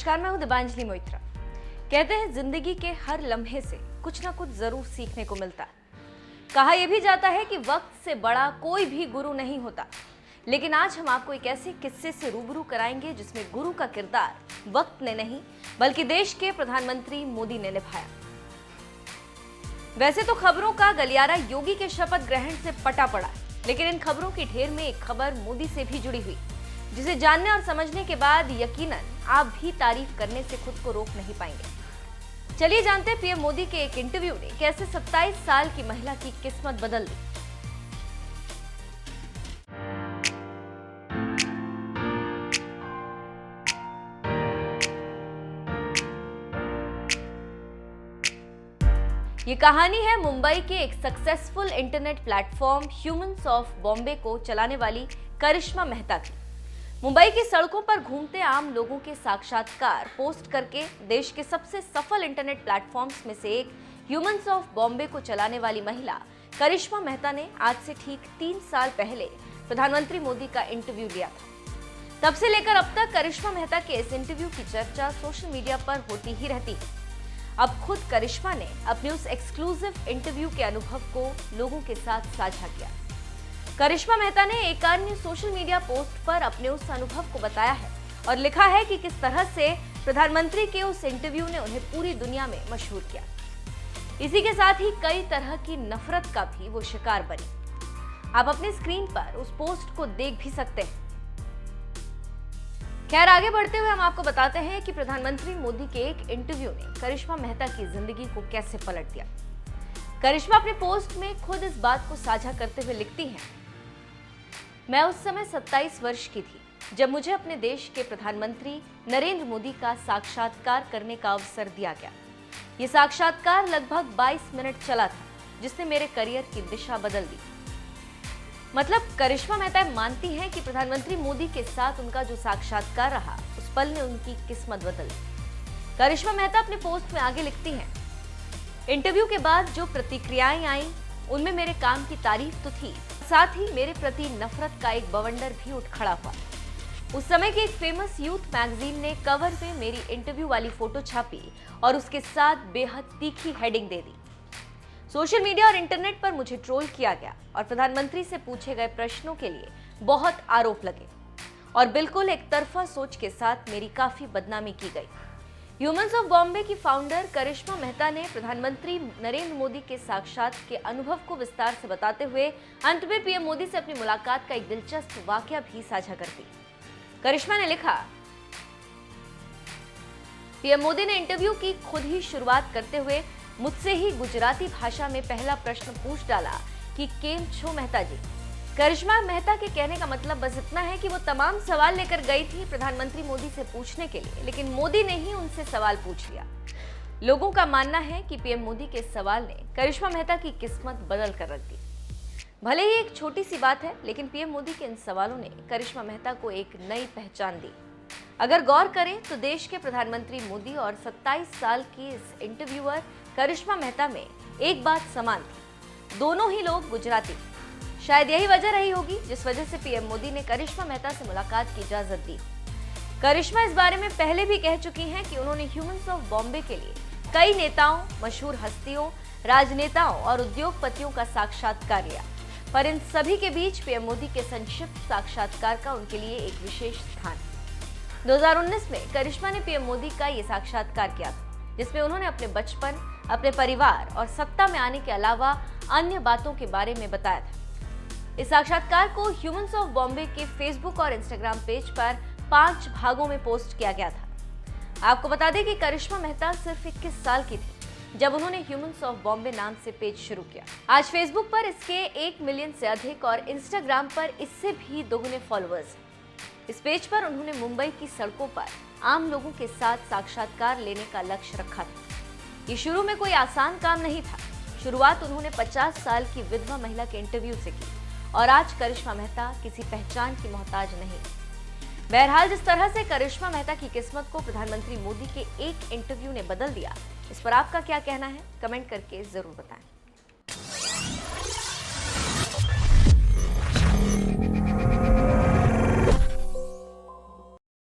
नमस्कार, मैं हूं दिबांजलि मोइत्रा। कहते हैं जिंदगी के हर लम्हे से कुछ ना कुछ जरूर सीखने को मिलता है। कहा यह भी जाता है कि वक्त से बड़ा कोई भी गुरु नहीं होता, लेकिन आज हम आपको एक ऐसे किस्से से रूबरू कराएंगे जिसमें गुरु का किरदार वक्त ने नहीं बल्कि देश के प्रधानमंत्री मोदी ने निभाया। वैसे तो खबरों का गलियारा योगी के शपथ ग्रहण से पटा पड़ा, लेकिन इन खबरों की ढेर में एक खबर मोदी से भी जुड़ी हुई, जिसे जानने और समझने के बाद यकीनन आप भी तारीफ करने से खुद को रोक नहीं पाएंगे। चलिए जानते हैं पीएम मोदी के एक इंटरव्यू ने कैसे 27 साल की महिला की किस्मत बदल दी। ये कहानी है मुंबई के एक successful internet platform humans of Bombay को चलाने वाली करिश्मा मेहता की। मुंबई की सड़कों पर घूमते आम लोगों के साक्षात्कार पोस्ट करके देश के सबसे सफल इंटरनेट प्लेटफॉर्म्स में से एक ह्यूमंस ऑफ बॉम्बे को चलाने वाली महिला करिश्मा मेहता ने आज से ठीक 3 साल पहले प्रधानमंत्री मोदी का इंटरव्यू लिया था। तब से लेकर अब तक करिश्मा मेहता के इस इंटरव्यू की चर्चा सोशल मीडिया पर होती ही रहती है। अब खुद करिश्मा ने अपने उस एक्सक्लूसिव इंटरव्यू के अनुभव को लोगों के साथ साझा किया। करिश्मा मेहता ने एक अन्य सोशल मीडिया पोस्ट पर अपने उस अनुभव को बताया है और लिखा है कि किस तरह से प्रधानमंत्री के उस इंटरव्यू ने उन्हें पूरी दुनिया में मशहूर किया। इसी के साथ ही कई तरह की नफरत का भी वो शिकार बनी। आप अपनी स्क्रीन पर उस पोस्ट को देख भी सकते हैं। खैर, आगे बढ़ते हुए हम आपको बताते हैं कि प्रधानमंत्री मोदी के एक इंटरव्यू ने करिश्मा मेहता की जिंदगी को कैसे पलट दिया। करिश्मा अपने पोस्ट में खुद इस बात को साझा करते हुए लिखती हैं, मैं उस समय 27 वर्ष की थी जब मुझे अपने देश के प्रधानमंत्री नरेंद्र मोदी का साक्षात्कार करने का अवसर दिया गया। ये साक्षात्कार लगभग 22 मिनट चला था, जिसने मेरे करियर की दिशा बदल दी। मतलब करिश्मा मेहता मानती हैं कि प्रधानमंत्री मोदी के साथ उनका जो साक्षात्कार रहा, उस पल ने उनकी किस्मत बदल दी। करिश्मा मेहता अपने पोस्ट में आगे लिखती हैं, इंटरव्यू के बाद जो प्रतिक्रियाएं आई उनमें मेरे काम की तारीफ तो थी, साथ ही मेरे प्रति नफरत का एक बवंडर भी उठ खड़ा हुआ। उस समय की एक फेमस यूथ मैगजीन ने कवर में मेरी इंटरव्यू वाली फोटो छापी और उसके साथ बेहद तीखी हेडिंग दे दी। सोशल मीडिया और इंटरनेट पर मुझे ट्रोल किया गया और प्रधानमंत्री से पूछे गए प्रश्नों के लिए बहुत आरोप लगे और बिल्कुल एक तरफा सोच के साथ मेरी काफी बदनामी की गई। ह्यूमंस ऑफ बॉम्बे की फाउंडर करिश्मा मेहता ने प्रधानमंत्री नरेंद्र मोदी के साक्षात के अनुभव को विस्तार से बताते हुए अंत में पीएम मोदी से अपनी मुलाकात का एक दिलचस्प वाकया भी साझा कर दी। करिश्मा ने लिखा, पीएम मोदी ने इंटरव्यू की खुद ही शुरुआत करते हुए मुझसे ही गुजराती भाषा में पहला प्रश्न पूछ डाला कि केम छो मेहता जी। करिश्मा मेहता के कहने का मतलब बस इतना है कि वो तमाम सवाल लेकर गई थी प्रधानमंत्री मोदी से पूछने के लिए, लेकिन मोदी ने ही उनसे सवाल पूछ लिया। लोगों का मानना है कि पीएम मोदी के सवाल ने करिश्मा मेहता की किस्मत बदल कर रख दी। भले ही एक छोटी सी बात है, लेकिन पीएम मोदी के इन सवालों ने करिश्मा मेहता को एक नई पहचान दी। अगर गौर करें तो देश के प्रधानमंत्री मोदी और 27 साल की इस इंटरव्यूअर करिश्मा मेहता में एक बात समान थी, दोनों ही लोग गुजराती। शायद यही वजह रही होगी जिस वजह से पीएम मोदी ने करिश्मा मेहता से मुलाकात की इजाजत दी। करिश्मा इस बारे में पहले भी कह चुकी हैं कि उन्होंने ह्यूमंस ऑफ बॉम्बे के लिए कई नेताओं, मशहूर हस्तियों, राजनेताओं और उद्योगपतियों का साक्षात्कार लिया, पर इन सभी के बीच पीएम मोदी के संक्षिप्त साक्षात्कार का उनके लिए एक विशेष स्थान। 2019 में करिश्मा ने पीएम मोदी का ये साक्षात्कार किया था, जिसमें उन्होंने अपने बचपन, अपने परिवार और सत्ता में आने के अलावा अन्य बातों के बारे में बताया था। इस साक्षात्कार को ह्यूमंस ऑफ बॉम्बे के फेसबुक और इंस्टाग्राम पेज पर 5 भागों में पोस्ट किया गया था। आपको बता दें कि करिश्मा मेहता सिर्फ 21 साल की थी जब उन्होंने ह्यूमंस ऑफ बॉम्बे नाम से पेज शुरू किया। आज फेसबुक पर इसके 1 मिलियन से अधिक और इंस्टाग्राम पर इससे भी दोगुने फॉलोअर्स हैं। इस पेज पर उन्होंने मुंबई की सड़कों पर आम लोगों के साथ साक्षात्कार लेने का लक्ष्य रखा था। ये शुरू में कोई आसान काम नहीं था। शुरुआत उन्होंने 50 साल की विधवा महिला के इंटरव्यू से की और आज करिश्मा मेहता किसी पहचान की मोहताज नहीं। बहरहाल, जिस तरह से करिश्मा मेहता की किस्मत को प्रधानमंत्री मोदी के एक इंटरव्यू ने बदल दिया, इस पर आपका क्या कहना है, कमेंट करके जरूर बताएं।